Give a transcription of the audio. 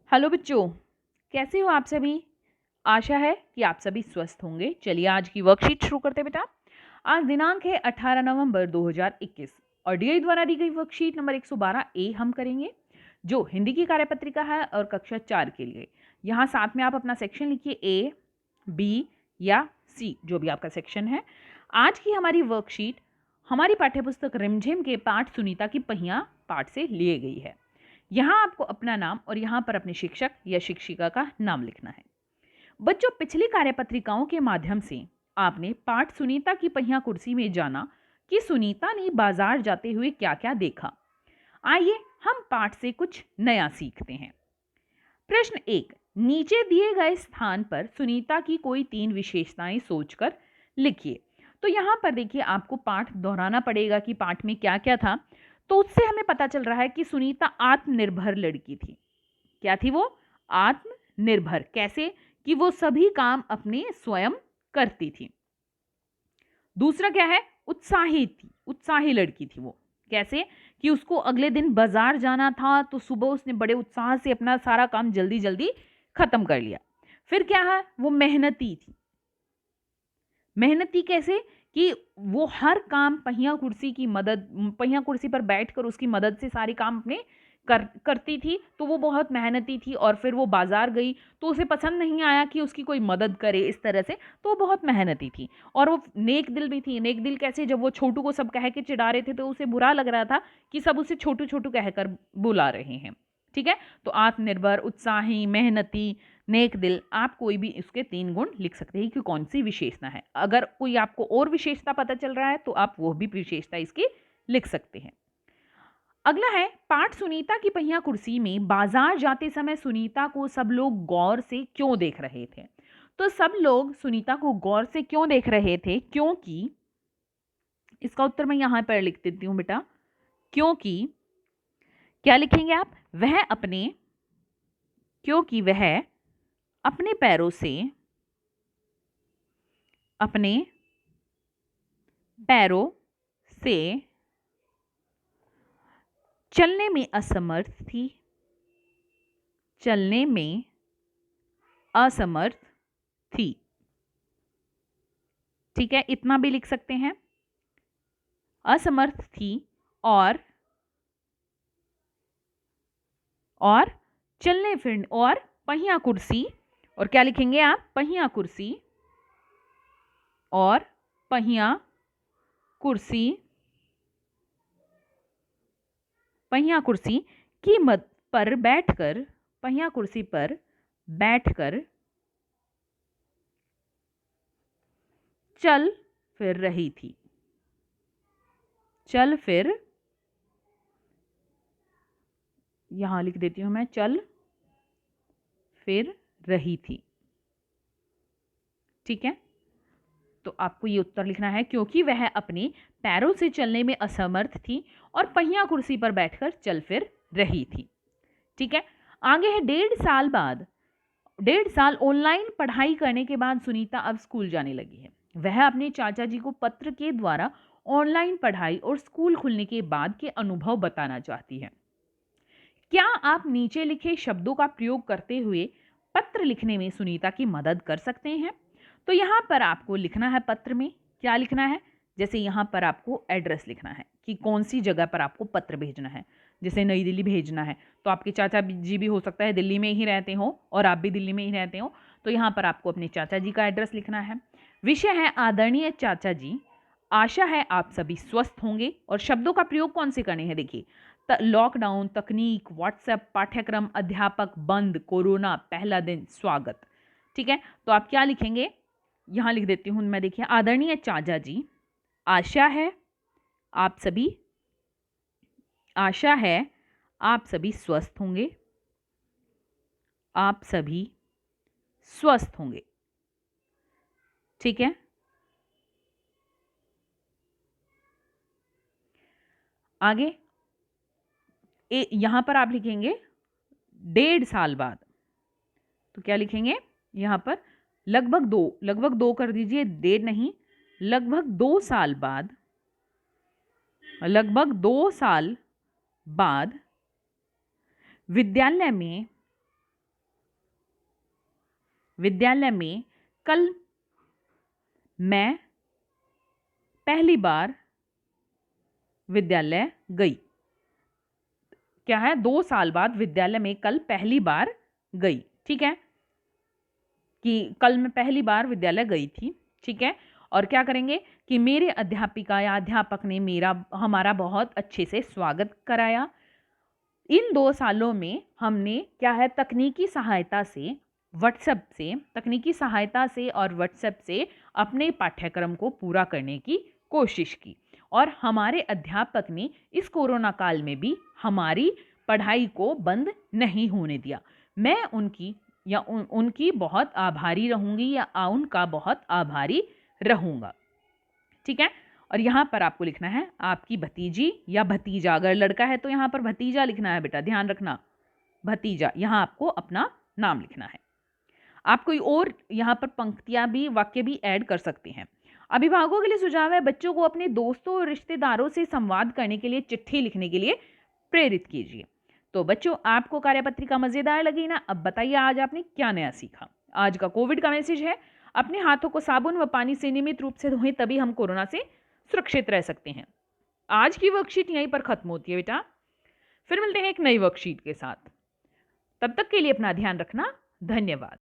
Hello बच्चों, कैसे हो आप सभी। आशा है कि आप सभी स्वस्थ होंगे। चलिए आज की वर्कशीट शुरू करते हैं बेटा। आज दिनांक है 18 नवंबर 2021 और डीआई द्वारा दी गई वर्कशीट नंबर 112 ए हम करेंगे, जो हिंदी की कार्यपत्रिका है और कक्षा 4 के लिए। यहाँ साथ में आप अपना सेक्शन लिखिए, ए, बी या सी, जो भी आपका सेक्शन है। आज की हमारी वर्कशीट हमारी पाठ्यपुस्तक रिमझिम के पाठ सुनीता की पहिया पाठ से लिए गई है। यहाँ आपको अपना नाम और यहाँ पर अपने शिक्षक या शिक्षिका का नाम लिखना है। बच्चों, पिछली कार्यपत्रिकाओं के माध्यम से आपने पाठ सुनीता की पहिया कुर्सी में जाना कि सुनीता ने बाजार जाते हुए क्या क्या देखा। आइए हम पाठ से कुछ नया सीखते हैं। प्रश्न 1, नीचे दिए गए स्थान पर सुनीता की कोई 3 विशेषताएं सोचकर लिखिए। तो यहाँ पर देखिए, आपको पाठ दोहराना पड़ेगा कि पाठ में क्या क्या था। तो उससे हमें पता चल रहा है कि सुनीता आत्मनिर्भर लड़की थी। क्या थी वो? आत्मनिर्भर। कैसे? कि वो सभी काम अपने स्वयं करती थी। दूसरा क्या है? उत्साही थी, उत्साही लड़की थी वो। कैसे? कि उसको अगले दिन बाजार जाना था तो सुबह उसने बड़े उत्साह से अपना सारा काम जल्दी जल्दी खत्म कर लिया। फिर क्या है? वो मेहनती थी। मेहनती कैसे? कि वो हर काम पहिया कुर्सी पर बैठकर उसकी मदद से सारे काम अपने करती थी। तो वो बहुत मेहनती थी। और फिर वो बाजार गई तो उसे पसंद नहीं आया कि उसकी कोई मदद करे इस तरह से, तो वो बहुत मेहनती थी। और वो नेक दिल भी थी। नेक दिल कैसे? जब वो छोटू को सब कह के चिढ़ा रहे थे तो उसे बुरा लग रहा था कि सब उसे छोटू छोटू कहकर बुला रहे हैं। ठीक है, तो आत्मनिर्भर, उत्साही, मेहनती, नेक दिल, आप कोई भी इसके 3 गुण लिख सकते हैं कि कौन सी विशेषता है। अगर कोई आपको और विशेषता पता चल रहा है तो आप वो भी विशेषता इसकी लिख सकते हैं। अगला है, पाठ सुनीता की पहिया कुर्सी में बाजार जाते समय सुनीता को सब लोग गौर से क्यों देख रहे थे। तो सब लोग सुनीता को गौर से क्यों देख रहे थे? क्योंकि इसका उत्तर मैं यहां पर लिख देती हूं बेटा। क्योंकि क्या लिखेंगे आप? क्योंकि वह अपने पैरों से चलने में असमर्थ थी। ठीक है, इतना भी लिख सकते हैं, असमर्थ थी। और चलने फिरने और पहिया कुर्सी, और क्या लिखेंगे आप? पहिया कुर्सी और पहिया कुर्सी की मद पर बैठकर, पहिया कुर्सी पर बैठकर चल फिर रही थी। चल फिर, यहां लिख देती हूं मैं, चल फिर रही थी। ठीक है, तो आपको ये उत्तर लिखना है, क्योंकि वह अपने पैरों से चलने में असमर्थ थी और पहिया कुर्सी पर बैठकर चल फिर रही थी। ठीक है, आगे है 1.5 साल ऑनलाइन पढ़ाई करने के बाद सुनीता अब स्कूल जाने लगी है। वह अपने चाचा जी को पत्र के द्वारा ऑनलाइन पढ़ाई और स्कूल खुलने के बाद के अनुभव बताना चाहती है। क्या आप नीचे लिखे शब्दों का प्रयोग करते हुए पत्र लिखने में सुनीता की मदद कर सकते हैं? तो यहां पर आपको लिखना है, पत्र में क्या लिखना है? जैसे यहां पर आपको एड्रेस लिखना है कि कौन सी जगह पर आपको पत्र भेजना है। जैसे नई दिल्ली भेजना है तो आपके चाचा जी भी हो सकता है दिल्ली में ही रहते हो और आप भी दिल्ली में ही रहते हो, तो यहाँ पर आपको अपने चाचा जी का एड्रेस लिखना है। विषय है आदरणीय चाचा जी, आशा है आप सभी स्वस्थ होंगे। और शब्दों का प्रयोग कौन से करने हैं? देखिए, लॉकडाउन, तकनीक, व्हाट्सएप, पाठ्यक्रम, अध्यापक, बंद, कोरोना, पहला दिन, स्वागत। ठीक है, तो आप क्या लिखेंगे? यहां लिख देती हूं मैं। देखिए, आदरणीय चाचा जी, आशा है आप सभी स्वस्थ होंगे। आप सभी स्वस्थ होंगे। ठीक है, आगे यहां पर आप लिखेंगे 1.5 साल बाद। तो क्या लिखेंगे यहां पर? लगभग दो कर दीजिए, 1.5 नहीं, लगभग 2 साल बाद विद्यालय में विद्यालय में कल मैं पहली बार विद्यालय गई। क्या है? 2 साल बाद विद्यालय में कल पहली बार गई। ठीक है, कि कल मैं पहली बार विद्यालय गई थी। ठीक है, और क्या करेंगे कि मेरे अध्यापिका या अध्यापक ने हमारा बहुत अच्छे से स्वागत कराया। इन 2 सालों में हमने क्या है, तकनीकी सहायता से और व्हाट्सएप से अपने पाठ्यक्रम को पूरा करने की कोशिश की, और हमारे अध्यापक ने इस कोरोना काल में भी हमारी पढ़ाई को बंद नहीं होने दिया। मैं उनकी बहुत आभारी रहूंगी या उनका बहुत आभारी रहूंगा। ठीक है, और यहां पर आपको लिखना है आपकी भतीजी या भतीजा। अगर लड़का है तो यहां पर भतीजा लिखना है बेटा, ध्यान रखना, भतीजा। यहां आपको अपना नाम लिखना है। आप कोई और यहां पर पंक्तियां भी, वाक्य भी ऐड कर सकते हैं। अभिभावकों के लिए सुझाव है, बच्चों को अपने दोस्तों और रिश्तेदारों से संवाद करने के लिए चिट्ठी लिखने के लिए प्रेरित कीजिए। तो बच्चों, आपको कार्यपत्रिका मजेदार लगी ना? अब बताइए आज आपने क्या नया सीखा। आज का कोविड का मैसेज है, अपने हाथों को साबुन व पानी से नियमित रूप से धोएं, तभी हम कोरोना से सुरक्षित रह सकते हैं। आज की वर्कशीट यहीं पर खत्म होती है बेटा, फिर मिलते हैं एक नई वर्कशीट के साथ। तब तक के लिए अपना ध्यान रखना। धन्यवाद।